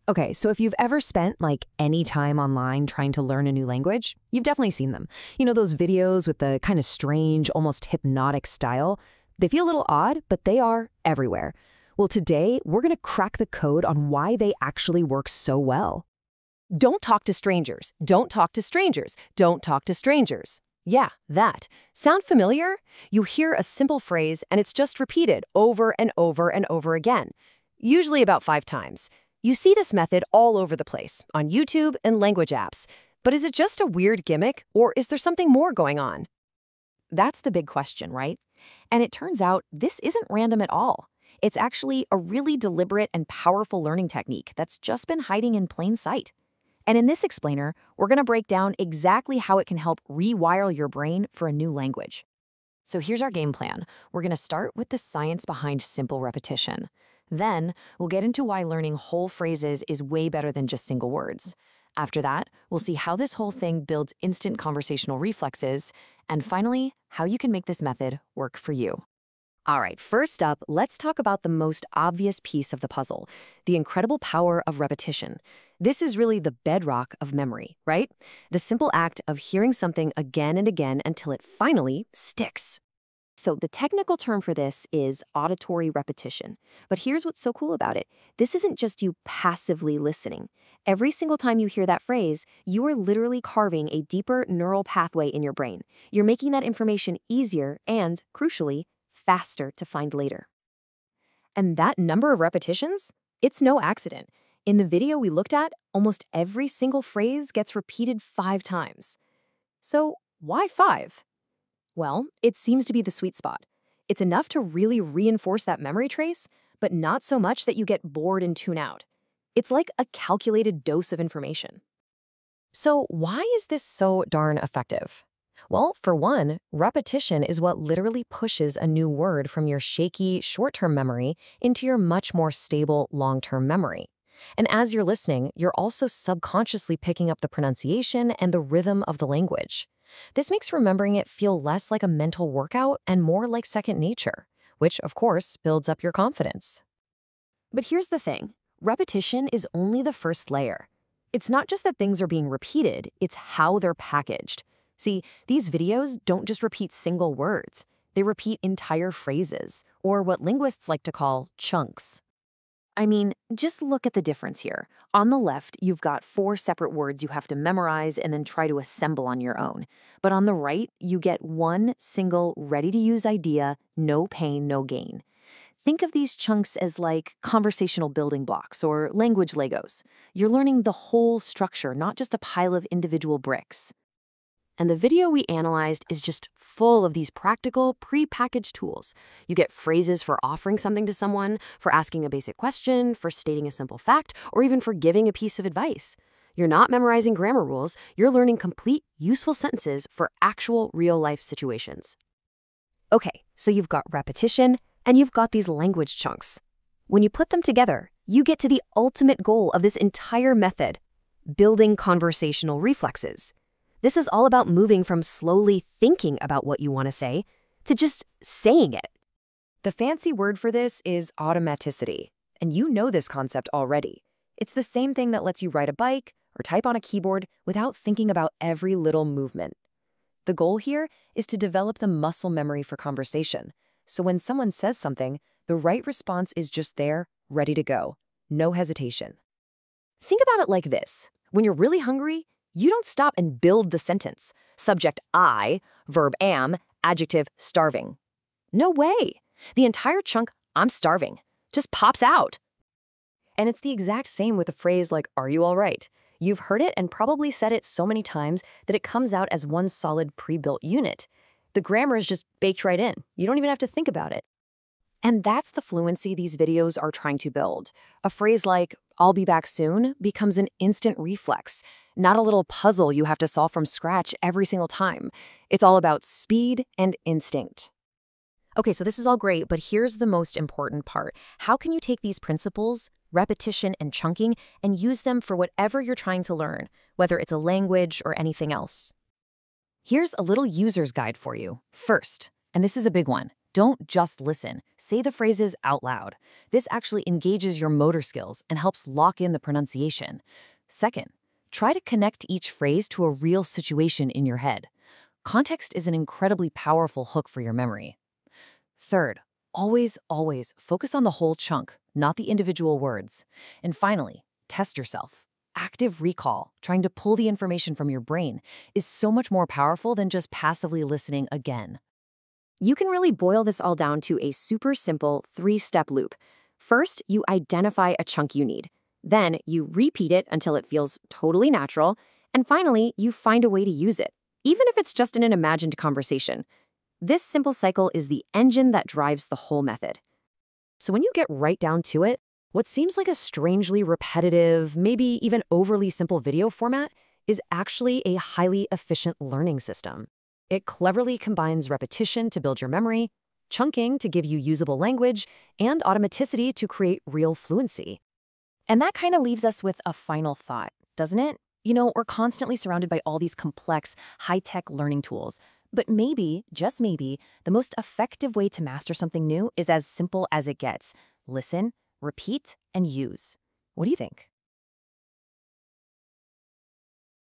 Okay, so if you've ever spent like any time online trying to learn a new language, you've definitely seen them. You know, those videos with the kind of strange, almost hypnotic style? They feel a little odd, but they are everywhere. Well, today we're going to crack the code on why they actually work so well. Don't talk to strangers. Don't talk to strangers. Don't talk to strangers. Yeah, that. Sound familiar? You hear a simple phrase and it's just repeated over and over and over again, usually about 5 times. You see this method all over the place, on YouTube and language apps. But is it just a weird gimmick, or is there something more going on? That's the big question, right? And it turns out this isn't random at all. It's actually a really deliberate and powerful learning technique that's just been hiding in plain sight. And in this explainer, we're going to break down exactly how it can help rewire your brain for a new language. So here's our game plan. We're going to start with the science behind simple repetition. Then, we'll get into why learning whole phrases is way better than just single words. After that, we'll see how this whole thing builds instant conversational reflexes. And finally, how you can make this method work for you. All right, first up, let's talk about the most obvious piece of the puzzle, the incredible power of repetition. This is really the bedrock of memory, right? The simple act of hearing something again and again until it finally sticks. So the technical term for this is auditory repetition. But here's what's so cool about it. This isn't just you passively listening. Every single time you hear that phrase, you are literally carving a deeper neural pathway in your brain. You're making that information easier and, crucially, faster to find later. And that number of repetitions? It's no accident. In the video we looked at, almost every single phrase gets repeated 5 times. So why 5? Well, it seems to be the sweet spot. It's enough to really reinforce that memory trace, but not so much that you get bored and tune out. It's like a calculated dose of information. So why is this so darn effective? Well, for one, repetition is what literally pushes a new word from your shaky, short-term memory into your much more stable, long-term memory. And as you're listening, you're also subconsciously picking up the pronunciation and the rhythm of the language. This makes remembering it feel less like a mental workout and more like second nature, which, of course, builds up your confidence. But here's the thing. Repetition is only the first layer. It's not just that things are being repeated, it's how they're packaged. See, these videos don't just repeat single words. They repeat entire phrases, or what linguists like to call chunks. I mean, just look at the difference here. On the left, you've got 4 separate words you have to memorize and then try to assemble on your own. But on the right, you get one single, ready-to-use idea, no pain, no gain. Think of these chunks as like conversational building blocks or language Legos. You're learning the whole structure, not just a pile of individual bricks. And the video we analyzed is just full of these practical, pre-packaged tools. You get phrases for offering something to someone, for asking a basic question, for stating a simple fact, or even for giving a piece of advice. You're not memorizing grammar rules, you're learning complete, useful sentences for actual, real-life situations. Okay, so you've got repetition, and you've got these language chunks. When you put them together, you get to the ultimate goal of this entire method, building conversational reflexes. This is all about moving from slowly thinking about what you want to say to just saying it. The fancy word for this is automaticity, and you know this concept already. It's the same thing that lets you ride a bike or type on a keyboard without thinking about every little movement. The goal here is to develop the muscle memory for conversation, so when someone says something, the right response is just there, ready to go. No hesitation. Think about it like this. When you're really hungry, you don't stop and build the sentence. Subject I, verb am, adjective starving. No way. The entire chunk, I'm starving, just pops out. And it's the exact same with a phrase like, are you all right? You've heard it and probably said it so many times that it comes out as one solid pre-built unit. The grammar is just baked right in. You don't even have to think about it. And that's the fluency these videos are trying to build. A phrase like, I'll be back soon, becomes an instant reflex, not a little puzzle you have to solve from scratch every single time. It's all about speed and instinct. Okay, so this is all great, but here's the most important part. How can you take these principles, repetition and chunking, and use them for whatever you're trying to learn, whether it's a language or anything else? Here's a little user's guide for you. First, and this is a big one, Don't just listen. Say the phrases out loud. This actually engages your motor skills and helps lock in the pronunciation. Second, try to connect each phrase to a real situation in your head. Context is an incredibly powerful hook for your memory. Third, always focus on the whole chunk, not the individual words. And finally, test yourself. Active recall, trying to pull the information from your brain, is so much more powerful than just passively listening again. You can really boil this all down to a super simple 3-step loop. First, you identify a chunk you need. Then, you repeat it until it feels totally natural. And finally, you find a way to use it, even if it's just in an imagined conversation. This simple cycle is the engine that drives the whole method. So when you get right down to it, what seems like a strangely repetitive, maybe even overly simple video format is actually a highly efficient learning system. It cleverly combines repetition to build your memory, chunking to give you usable language, and automaticity to create real fluency. And that kind of leaves us with a final thought, doesn't it? We're constantly surrounded by all these complex, high-tech learning tools. But maybe, just maybe, the most effective way to master something new is as simple as it gets. Listen, repeat, and use. What do you think?